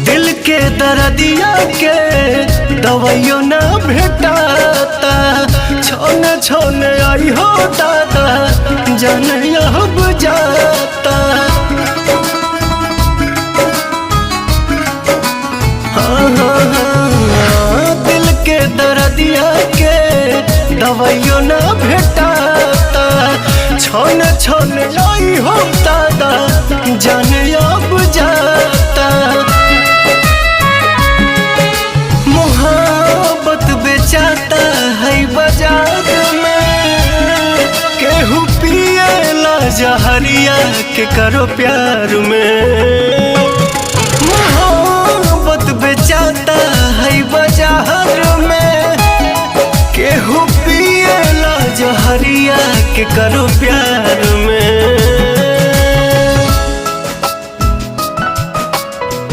दिल के दर्दिया के दवाइयों ना भेटाता, छोने छोने आई हो दादा जाने अब जाता। दिल के दर्दिया के दवाइयों ना भेटाता, छोने छोने आई हो दादा जाने अब जाता। मोहब्बत बेचाता है बाजार में, केहू पिए ला जहरिया के करो प्यार में।